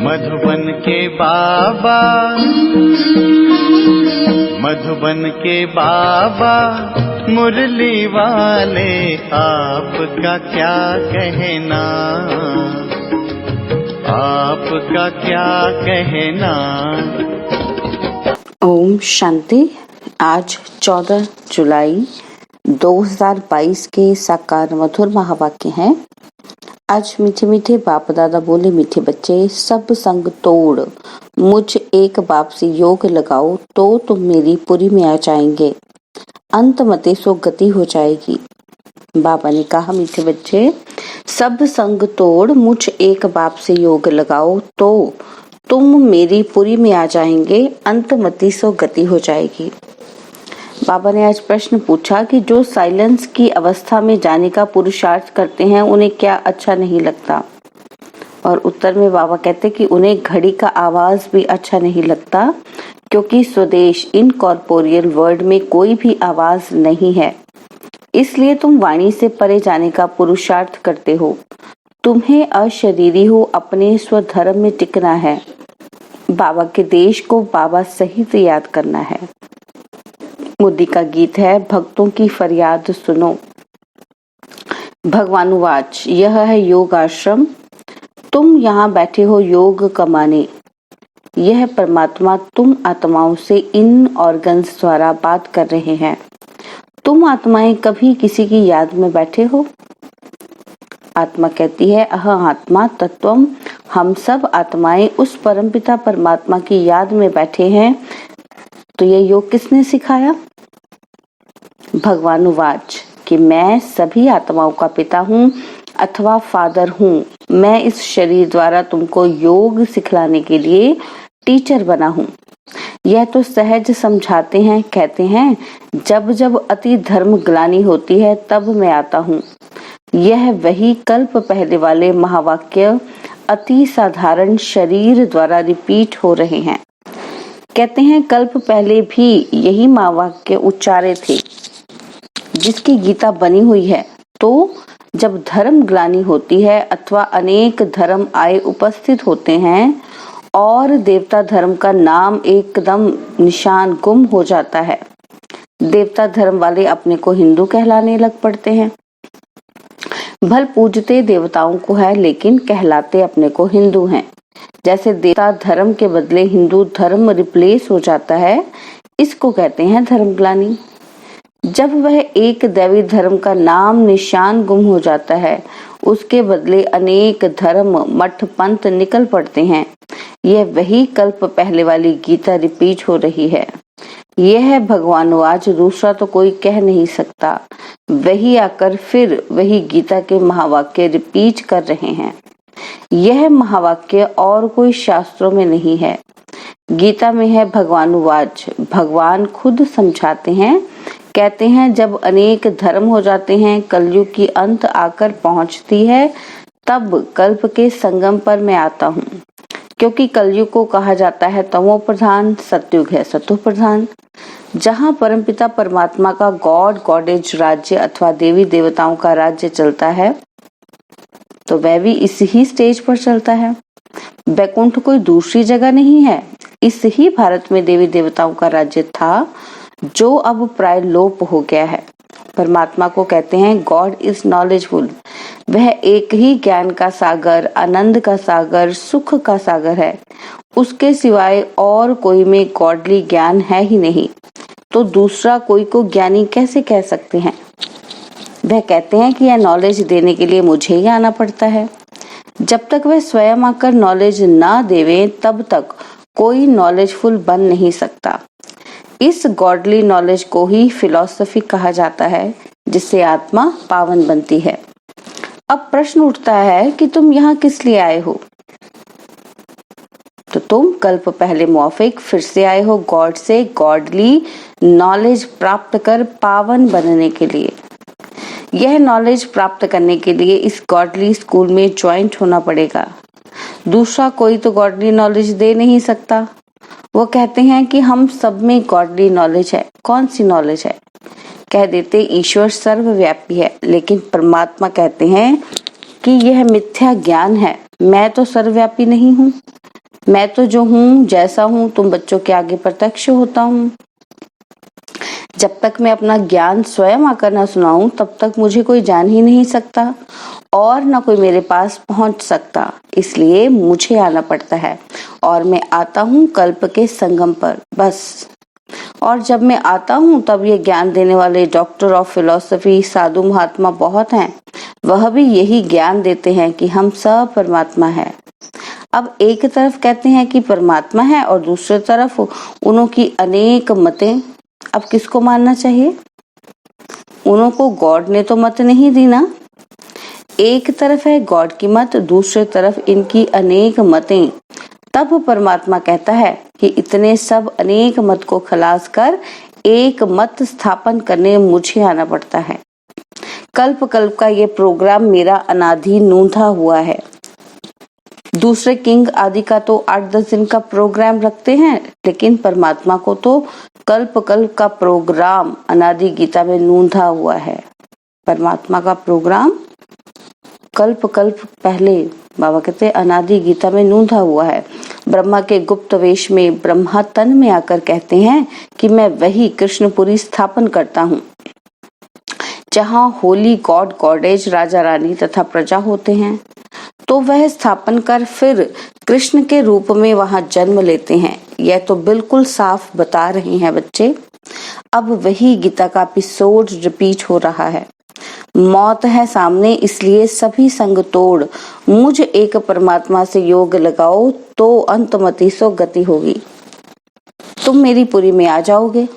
मधुबन के बाबा, मधुबन के बाबा मुरली वाले, आपका क्या कहना, आपका क्या कहना। ओम शांति। आज 14 जुलाई 2022 के साकार मधुर महावाक्य हैं। आज मीठे मीठे बाप दादा बोले, मीठे बच्चे सब संग तोड़, मुझ एक बाप से योग लगाओ तो तुम मेरी पुरी में आ जाएंगे, अंत मते सो गति हो जाएगी। बाबा ने कहा, मीठे बच्चे सब संग तोड़, मुझ एक बाप से योग लगाओ तो तुम मेरी पुरी में आ जाएंगे, अंत मति सो गति हो जाएगी। बाबा ने आज प्रश्न पूछा कि जो साइलेंस की अवस्था में जाने का पुरुषार्थ करते हैं उन्हें क्या अच्छा नहीं लगता? और उत्तर में बाबा कहते कि उन्हें घड़ी का आवाज भी अच्छा नहीं लगता, क्योंकि स्वदेश इनकॉर्पोरियल वर्ल्ड में कोई भी आवाज नहीं है। इसलिए तुम वाणी से परे जाने का पुरुषार्थ करते हो। तुम्हें अशरीरी हो अपने स्वधर्म में टिकना है। बाबा के देश को बाबा सहित याद करना है। मोदी का गीत है, भक्तों की फरियाद सुनो। भगवानुवाच, यह है योग आश्रम, तुम यहाँ बैठे हो योग कमाने। यह परमात्मा तुम आत्माओं से इन ऑर्गन्स द्वारा बात कर रहे हैं। तुम आत्माएं कभी किसी की याद में बैठे हो? आत्मा कहती है, अह आत्मा तत्वम, हम सब आत्माएं उस परमपिता परमात्मा की याद में बैठे हैं। तो यह योग किसने सिखाया? भगवानुवाच कि मैं सभी आत्माओं का पिता हूँ अथवा फादर हूँ। मैं इस शरीर द्वारा तुमको योग सिखलाने के लिए टीचर बना हूँ। यह तो सहज समझाते हैं, कहते हैं जब जब अति धर्म ग्लानि होती है तब मैं आता हूँ। यह वही कल्प पहले वाले महावाक्य अति साधारण शरीर द्वारा रिपीट हो रहे हैं। कहते हैं कल्प पहले भी यही महावाक्य उच्चारे थे, जिसकी गीता बनी हुई है। तो जब धर्म ग्लानि होती है अथवा अनेक धर्म आए उपस्थित होते हैं और देवता धर्म का नाम एकदम निशान गुम हो जाता है, देवता धर्म वाले अपने को हिंदू कहलाने लग पड़ते हैं। भल पूजते देवताओं को है, लेकिन कहलाते अपने को हिंदू हैं। जैसे देवता धर्म के बदले हिंदू धर्म रिप्लेस हो जाता है, इसको कहते हैं धर्म ग्लानि। जब वह एक दैवी धर्म का नाम निशान गुम हो जाता है, उसके बदले अनेक धर्म मठ पंथ निकल पड़ते हैं। यह वही कल्प पहले वाली गीता रिपीट हो रही है। यह है भगवानुवाच, दूसरा तो कोई कह नहीं सकता। वही आकर फिर वही गीता के महावाक्य रिपीट कर रहे हैं। यह महावाक्य और कोई शास्त्रों में नहीं है, गीता में है। भगवानुवाच, भगवान खुद समझाते हैं, कहते हैं जब अनेक धर्म हो जाते हैं, कलयुग की अंत आकर पहुंचती है, तब कल्प के संगम पर मैं आता हूँ। क्योंकि कलयुग को कहा जाता है तमो प्रधान, सतयुग है सतो प्रधान। जहाँ परमपिता परमात्मा का गॉड गॉडेज राज्य अथवा देवी देवताओं का राज्य चलता है, तो वह भी इस ही स्टेज पर चलता है। बैकुंठ कोई दूसरी जगह नहीं है। इस ही भारत में देवी देवताओं का राज्य था, जो अब प्राय लोप हो गया है। परमात्मा को कहते हैं गॉड इज नॉलेजफुल। वह एक ही ज्ञान का सागर, आनंद का सागर, सुख का सागर है। उसके सिवाय और कोई में गॉडली ज्ञान है ही नहीं। तो दूसरा कोई को ज्ञानी कैसे कह सकते हैं? वह कहते हैं कि यह नॉलेज देने के लिए मुझे ही आना पड़ता है। जब तक वह स्वयं आकर नॉलेज ना देवे, तब तक कोई नॉलेजफुल बन नहीं सकता। इस गॉडली नॉलेज को ही फिलॉसफी कहा जाता है, जिससे आत्मा पावन बनती है। अब प्रश्न उठता है कि तुम यहाँ किस लिए आए हो? तो तुम कल्प पहले मौफिक फिर से आए हो गॉड से गॉडली नॉलेज प्राप्त कर पावन बनने के लिए। यह नॉलेज प्राप्त करने के लिए इस गॉडली स्कूल में ज्वाइंट होना पड़ेगा। दूसरा कोई तो गॉडली नॉलेज दे नहीं सकता। वो कहते हैं कि हम सब में गॉडली नॉलेज है। कौन सी नॉलेज है? कह देते ईश्वर सर्वव्यापी है, लेकिन परमात्मा कहते हैं कि यह मिथ्या ज्ञान है। मैं तो सर्वव्यापी नहीं हूँ। मैं तो जो हूँ, जैसा हूँ, तुम बच्चों के आगे प्रत्यक्ष होता हूँ। जब तक मैं अपना ज्ञान स्वयं आकर न सुनाऊं, तब तक मुझे कोई जान ही नहीं सकता और न कोई मेरे पास पहुंच सकता। इसलिए मुझे आना पड़ता है और मैं आता हूँ कल्प के संगम पर, बस। और जब मैं आता हूँ तब ये ज्ञान देने वाले डॉक्टर ऑफ फिलॉसफी, साधु महात्मा बहुत हैं। वह भी यही ज्ञान देते हैं कि हम सब परमात्मा है। अब एक तरफ कहते हैं कि परमात्मा है और दूसरी तरफ उन्हों की अनेक मतें। अब किसको मानना चाहिए? उन्हों को गॉड ने तो मत नहीं दी ना। एक तरफ है गॉड की मत, दूसरी तरफ इनकी अनेक मतें। तब परमात्मा कहता है कि इतने सब अनेक मत को खलास कर एक मत स्थापन करने मुझे आना पड़ता है। कल्प कल्प का ये प्रोग्राम मेरा अनादि नूंधा हुआ है। दूसरे किंग आदि का तो 8-10 दिन का प्रोग्राम रखते हैं, लेकिन परमात्मा को तो कल्प कल्प का प्रोग्राम अनादि गीता में नूंधा हुआ है। परमात्मा का प्रोग्राम कल्प कल्प पहले, बाबा कहते अनादि गीता में नूंधा हुआ है। ब्रह्मा के गुप्त वेश में ब्रह्मा तन में आकर कहते हैं कि मैं वही कृष्णपुरी स्थापन करता हूँ, जहाँ होली गॉड गॉडेज, राजा रानी तथा प्रजा होते हैं। तो वह स्थापन कर फिर कृष्ण के रूप में वहां जन्म लेते हैं। यह तो बिल्कुल साफ बता रहे हैं बच्चे। अब वही गीता का एपिसोड रिपीट हो रहा है। मौत है सामने, इसलिए सभी संग तोड़, मुझ एक परमात्मा से योग लगाओ तो अंतमति सो गति होगी। तुम मेरी पुरी में आ जाओगे।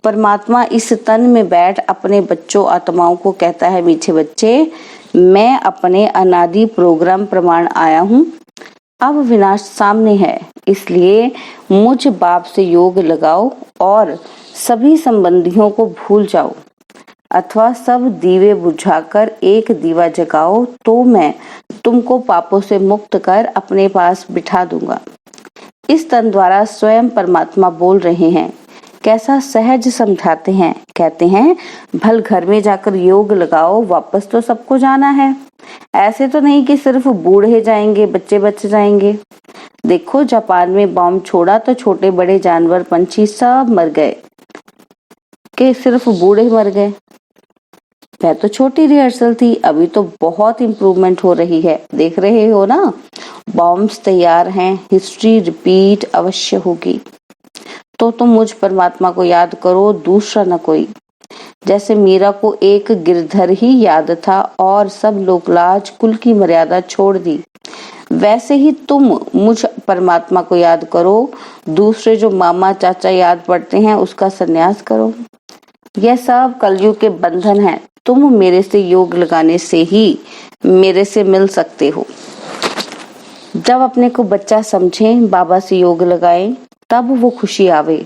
परमात्मा इस तन में बैठ अपने बच्चों आत्माओं को कहता है, मीठे बच्चे, मैं अपने अनादि प्रोग्राम प्रमाण आया हूँ। अब विनाश सामने है, इसलिए मुझ बाप से योग लगाओ और सभी संबंधियों को भूल जाओ, अथवा सब दीवे बुझाकर एक दीवा जगाओ, तो मैं तुमको पापों से मुक्त कर अपने पास बिठा दूंगा। इस तन द्वारा स्वयं परमात्मा बोल रहे हैं। कैसा सहज समझाते हैं। कहते हैं, भल घर में जाकर योग लगाओ, वापस तो सबको जाना है। ऐसे तो नहीं कि सिर्फ बूढ़े जाएंगे, बच्चे बच जाएंगे। देखो, जापान में बॉम्ब छोड़ा तो छोटे बड़े जानवर पंछी सब मर गए, कि सिर्फ बूढ़े मर गए। वह तो छोटी रिहर्सल थी, अभी तो बहुत इम्प्रूवमेंट हो रही है। देख रहे हो ना, बॉम्ब्स तैयार हैं, हिस्ट्री रिपीट अवश्य होगी। तो तुम मुझ परमात्मा को याद करो, दूसरा न कोई। जैसे मीरा को एक गिरधर ही याद था और सब लोकलाज कुल की मर्यादा छोड़ दी, वैसे ही तुम मुझ परमात्मा को याद करो। दूसरे जो मामा चाचा याद पड़ते हैं, उसका संन्यास करो। यह सब कलयुग के बंधन है। तुम मेरे से योग लगाने से ही मेरे से मिल सकते हो। जब अपने को बच्चा समझें, बाबा से योग लगाएं, तब वो खुशी आवे।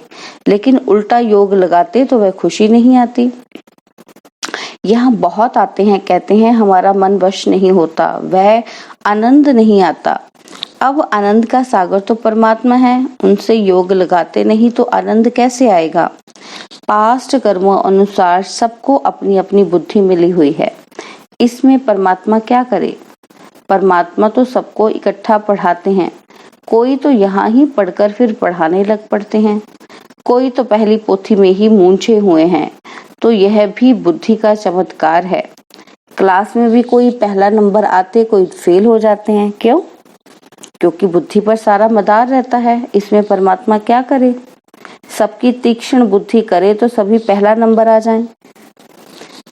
लेकिन उल्टा योग लगाते तो वह खुशी नहीं आती। यहाँ बहुत आते हैं, कहते हैं हमारा मन वश नहीं होता, वह आनंद नहीं आता। अब आनंद का सागर तो परमात्मा है, उनसे योग लगाते नहीं तो आनंद कैसे आएगा। पास्ट कर्मों अनुसार सबको अपनी अपनी बुद्धि मिली हुई है। इसमें परमात्मा क्या करे। परमात्मा तो सबको इकट्ठा पढ़ाते हैं। कोई तो यहाँ ही पढ़कर फिर पढ़ाने लग पड़ते हैं, कोई तो पहली पोथी में ही मूंझे हुए हैं। तो यह भी बुद्धि का चमत्कार है। क्लास में भी कोई पहला नंबर आते, कोई फेल हो जाते हैं। क्यों? क्योंकि बुद्धि पर सारा मदार रहता है। इसमें परमात्मा क्या करे। सबकी तीक्ष्ण बुद्धि करे तो सभी पहला नंबर आ जाएं।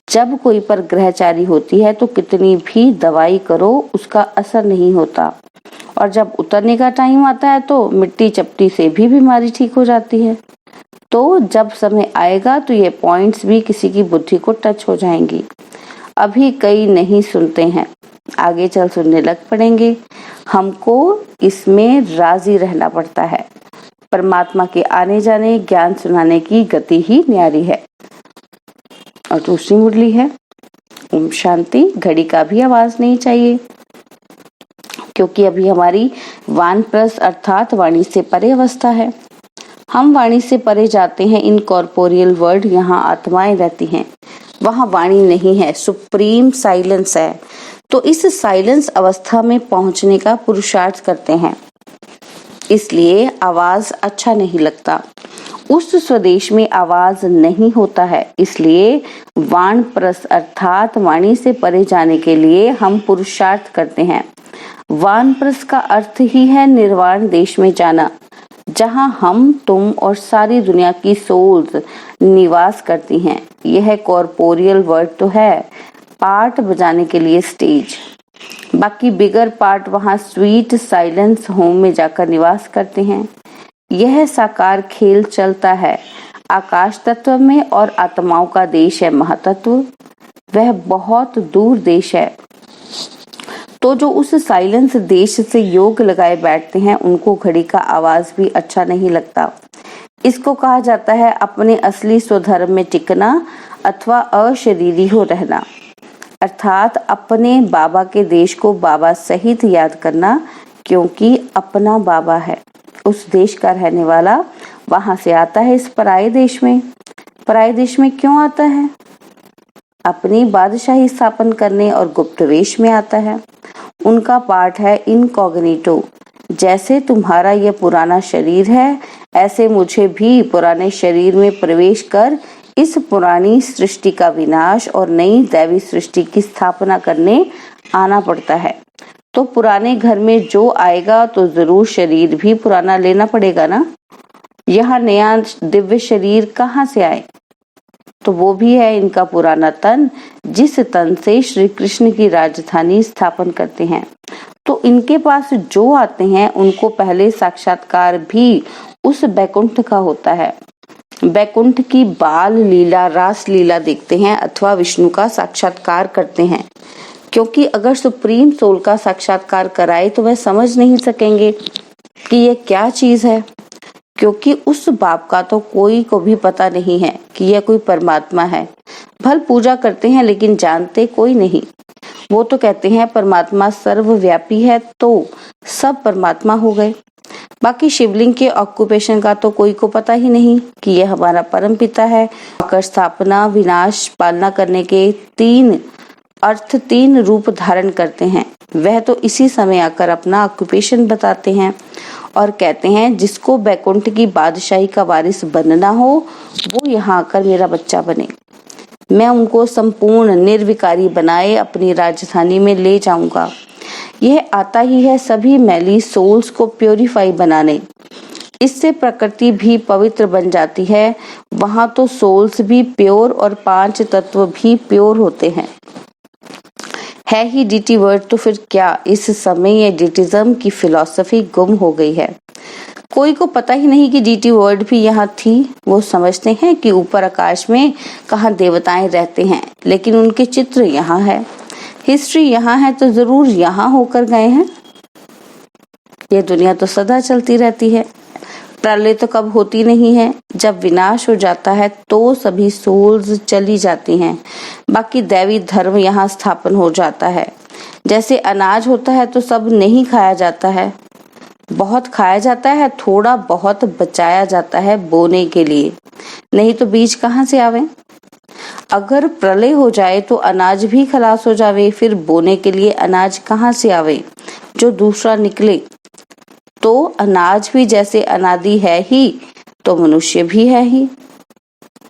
जब कोई पर ग्रहचारी होती है तो कितनी भी दवाई करो, उसका असर नहीं होता। और जब उतरने का टाइम आता है तो मिट्टी चपटी से भी बीमारी ठीक हो जाती है। तो जब समय आएगा तो ये पॉइंट्स भी किसी की बुद्धि को टच हो जाएंगी। अभी कई नहीं सुनते हैं, आगे चल सुनने लग पड़ेंगे। हमको इसमें राजी रहना पड़ता है। परमात्मा के आने जाने, ज्ञान सुनाने की गति ही न्यारी है। और दूसरी मुरली है ओम शांति। घड़ी का भी आवाज नहीं चाहिए, क्योंकि अभी हमारी वानप्रस्थ अर्थात वाणी से परे अवस्था है। हम वाणी से परे जाते हैं इन कॉर्पोरियल वर्ल्ड। यहाँ आत्माएं रहती हैं, वहाँ वाणी नहीं है, सुप्रीम साइलेंस है। तो इस साइलेंस अवस्था में पहुंचने का पुरुषार्थ करते हैं। इसलिए आवाज अच्छा नहीं लगता। उस स्वदेश में आवाज नहीं होता है, इसलिए वानप्रस्थ अर्थात वाणी से परे जाने के लिए हम पुरुषार्थ करते हैं। वानप्रस्थ का अर्थ ही है निर्वाण देश में जाना, जहां हम, तुम और सारी दुनिया की सोल्स निवास करती हैं। यह कॉर्पोरियल वर्ड तो है, पार्ट बजाने के लिए स्टेज। बाकी बिगर पार्ट वहां स्वीट साइलेंस होम में जाकर निवास करते हैं। यह साकार खेल चलता है। आकाश तत्व में और आत्माओं का देश है महातत्व, वह बहुत दूर देश है। तो जो उस साइलेंस देश से योग लगाए बैठते हैं, उनको घड़ी का आवाज भी अच्छा नहीं लगता। इसको कहा जाता है अपने असली स्वधर्म में टिकना अथवा अशरीरी हो रहना, अर्थात अपने बाबा के देश को बाबा सहित याद करना, क्योंकि अपना बाबा है। उस देश का रहने वाला वहां से आता है इस पराये देश में। पराये देश में क्यों आता है? अपनी बादशाही स्थापन करने और गुप्त वेश में आता है। उनका पाठ है इनकॉग्निटो। जैसे तुम्हारा यह पुराना शरीर है, ऐसे मुझे भी पुराने शरीर में प्रवेश कर इस पुरानी सृष्टि का विनाश और नई दैवी सृष्टि की स्थापना करने आना पड़ता है। तो पुराने घर में जो आएगा तो जरूर शरीर भी पुराना लेना पड़ेगा ना। यहाँ नया दिव्य शरीर कहाँ से आए? तो वो भी है इनका पुराना तन, जिस तन से श्री कृष्ण की राजधानी स्थापन करते हैं। तो इनके पास जो आते हैं उनको पहले साक्षात्कार भी उस बैकुंठ का होता है। बैकुंठ की बाल लीला, रास लीला देखते हैं अथवा विष्णु का साक्षात्कार करते हैं, क्योंकि अगर सुप्रीम सोल का साक्षात्कार कराए तो वह समझ नहीं सकेंगे कि यह क्या चीज है, क्योंकि उस बाप का तो कोई को भी पता नहीं है कि यह कोई परमात्मा है। भल पूजा करते हैं लेकिन जानते कोई नहीं। वो तो कहते हैं परमात्मा सर्वव्यापी है, तो सब परमात्मा हो गए। बाकी शिवलिंग के ऑक्यूपेशन का तो कोई को पता ही नहीं कि यह हमारा परम पिता है। आकर स्थापना, विनाश, पालना करने के तीन अर्थ, तीन रूप धारण करते हैं। वह तो इसी समय आकर अपना ऑक्यूपेशन बताते हैं और कहते हैं जिसको बैकुंठ की बादशाही का वारिस बनना हो वो यहाँ आकर मेरा बच्चा बने। मैं उनको संपूर्ण निर्विकारी बनाए अपनी राजधानी में ले जाऊंगा। यह आता ही है सभी मैली सोल्स को प्योरीफाई बनाने। इससे प्रकृति भी पवित्र बन जाती है। वहां तो सोल्स भी प्योर और पांच तत्व भी प्योर होते हैं। है ही डीटी वर्ड, तो फिर क्या इस समय ये डीटिज्म की फिलॉसफी गुम हो गई है? कोई को पता ही नहीं कि डीटी वर्ड भी यहाँ थी। वो समझते हैं कि ऊपर आकाश में कहाँ देवताएं रहते हैं, लेकिन उनके चित्र यहाँ है, हिस्ट्री यहाँ है, तो जरूर यहाँ होकर गए हैं। ये दुनिया तो सदा चलती रहती है। प्रलय तो कब होती नहीं है। जब विनाश हो जाता है तो सभी सोल्स चली जाती हैं। बाकी दैवी धर्म यहाँ स्थापन हो जाता है। जैसे अनाज होता है तो सब नहीं खाया जाता है, बहुत खाया जाता है, थोड़ा बहुत बचाया जाता है बोने के लिए, नहीं तो बीज कहाँ से आवे। अगर प्रलय हो जाए तो अनाज भी खलास हो जावे, फिर बोने के लिए अनाज कहाँ से आवे जो दूसरा निकले। तो अनाज भी जैसे अनादि है ही, तो मनुष्य भी है ही।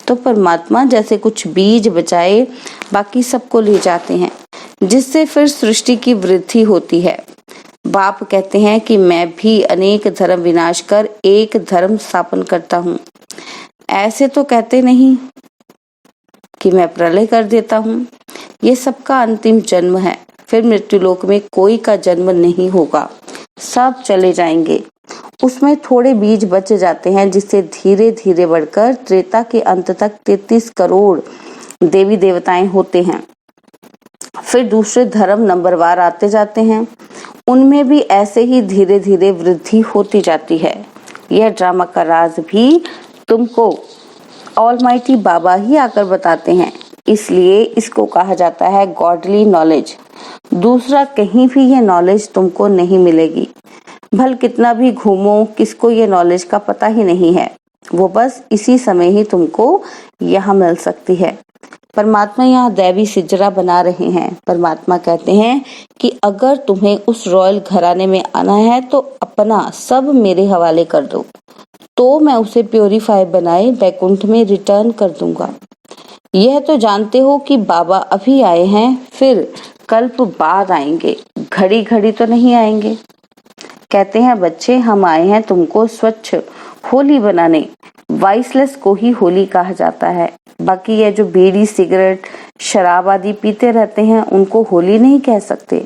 तो परमात्मा जैसे कुछ बीज बचाए बाकी सबको ले जाते हैं, जिससे फिर सृष्टि की वृद्धि होती है। बाप कहते हैं कि मैं भी अनेक धर्म विनाश कर एक धर्म स्थापन करता हूँ। ऐसे तो कहते नहीं कि मैं प्रलय कर देता हूँ। ये सबका अंतिम जन्म है, फिर मृत्युलोक में कोई का जन्म नहीं होगा, सब चले जाएंगे। उसमें थोड़े बीज बच जाते हैं, जिससे धीरे धीरे बढ़कर त्रेता के अंत तक 33 करोड़ देवी देवताएं होते हैं। फिर दूसरे धर्म नंबरवार आते जाते हैं, उनमें भी ऐसे ही धीरे धीरे वृद्धि होती जाती है। यह ड्रामा का राज भी तुमको ऑलमाइटी बाबा ही आकर बताते हैं, इसलिए इसको कहा जाता है गॉडली नॉलेज। दूसरा कहीं भी ये नॉलेज तुमको नहीं मिलेगी। भल कितना भी घूमो, किसको ये नॉलेज का पता ही नहीं है। वो बस इसी समय ही तुमको यहाँ मिल सकती है। परमात्मा यहाँ दैवी सिजरा बना रहे हैं। परमात्मा कहते हैं कि अगर तुम्हें उस रॉयल घराने में आना है तो अपना सब मेरे हवाले कर दो, तो मैं उसे प्योरीफाई बनाए बैकुंठ में रिटर्न कर दूंगा। यह तो जानते हो कि बाबा अभी आए हैं, फिर कल्प बाद आएंगे, घड़ी घड़ी तो नहीं आएंगे। कहते हैं बच्चे, हम आए हैं तुमको स्वच्छ होली बनाने। वाइसलेस को ही होली कहा जाता है। बाकी ये जो बीड़ी सिगरेट शराब आदि पीते रहते हैं उनको होली नहीं कह सकते।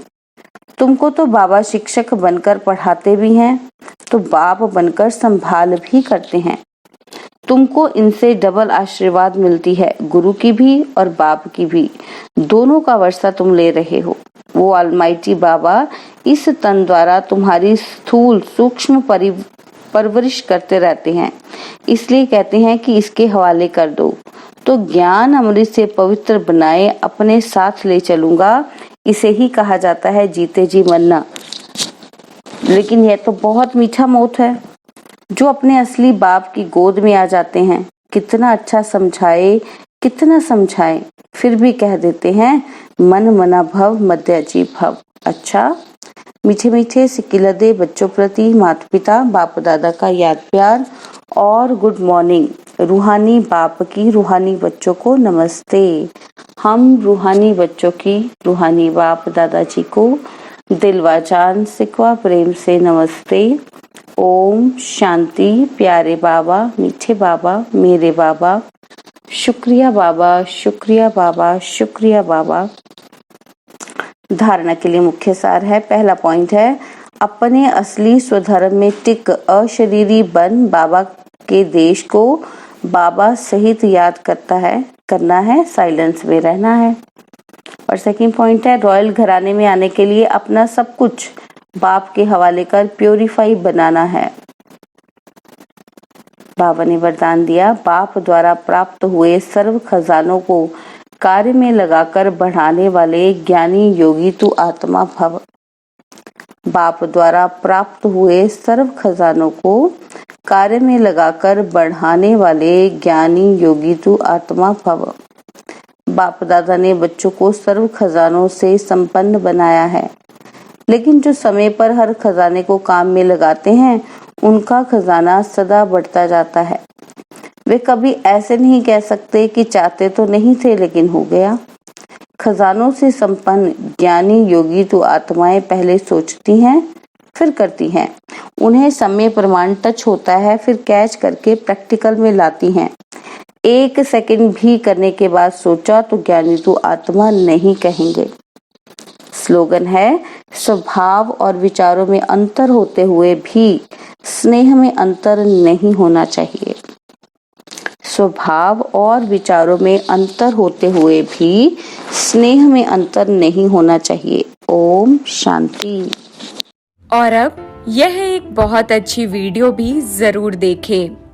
तुमको तो बाबा शिक्षक बनकर पढ़ाते भी हैं, तो बाप बनकर संभाल भी करते हैं। तुमको इनसे डबल आशीर्वाद मिलती है, गुरु की भी और बाप की भी, दोनों का वर्षा तुम ले रहे हो। वो ऑलमाइटी बाबा इस तन द्वारा तुम्हारी स्थूल सूक्ष्म परवरिश करते रहते हैं, इसलिए कहते हैं कि इसके हवाले कर दो, तो ज्ञान अमृत से पवित्र बनाए अपने साथ ले चलूंगा। इसे ही कहा जाता है जीते जी मरना। लेकिन यह तो बहुत मीठा मौत है। जो अपने असली बाप की गोद में आ जाते हैं, कितना अच्छा समझाए, कितना समझाए, फिर भी कह देते हैं मन मना भव मध्य अजीब भव। अच्छा, मीठे मीठे सिकिलदे बच्चों प्रति माता पिता बाप दादा का याद प्यार और गुड मॉर्निंग। रूहानी बाप की रूहानी बच्चों को नमस्ते। हम रूहानी बच्चों की रूहानी बाप दादाजी को दिलवा जान सिकवा प्रेम से नमस्ते। ओम शांति। प्यारे बाबा, मीठे बाबा, मेरे बाबा, शुक्रिया बाबा, शुक्रिया बाबा, शुक्रिया बाबा। धारणा के लिए मुख्य सार है। पहला पॉइंट है, अपने असली स्वधर्म में टिक अशरीरी बन बाबा के देश को बाबा सहित याद करना है, साइलेंस में रहना है। और सेकंड पॉइंट है, रॉयल घराने में आने के लिए अपना सब कुछ बाप के हवाले कर प्योरीफाई बनाना है। बाबा ने वरदान दिया, बाप द्वारा प्राप्त हुए सर्व खजानों को कार्य में लगाकर बढ़ाने वाले ज्ञानी योगी तू आत्मा भव। बाप द्वारा प्राप्त हुए सर्व खजानों को कार्य में लगाकर बढ़ाने वाले ज्ञानी योगी तू आत्मा भव। बाप दादा ने बच्चों को सर्व खजानों से संपन्न बनाया है, लेकिन जो समय पर हर खजाने को काम में लगाते हैं उनका खजाना सदा बढ़ता जाता है। वे कभी ऐसे नहीं कह सकते कि चाहते तो नहीं थे लेकिन हो गया। खजानों से संपन्न ज्ञानी योगी तो आत्माएं पहले सोचती हैं फिर करती हैं। उन्हें समय प्रमाण टच होता है, फिर कैच करके प्रैक्टिकल में लाती हैं। एक सेकंड भी करने के बाद सोचा तो ज्ञानी तो आत्मा नहीं कहेंगे। स्लोगन है, स्वभाव और विचारों में अंतर होते हुए भी स्नेह में अंतर नहीं होना चाहिए। स्वभाव और विचारों में अंतर होते हुए भी स्नेह में अंतर नहीं होना चाहिए। ओम शांति। और अब यह एक बहुत अच्छी वीडियो भी जरूर देखें।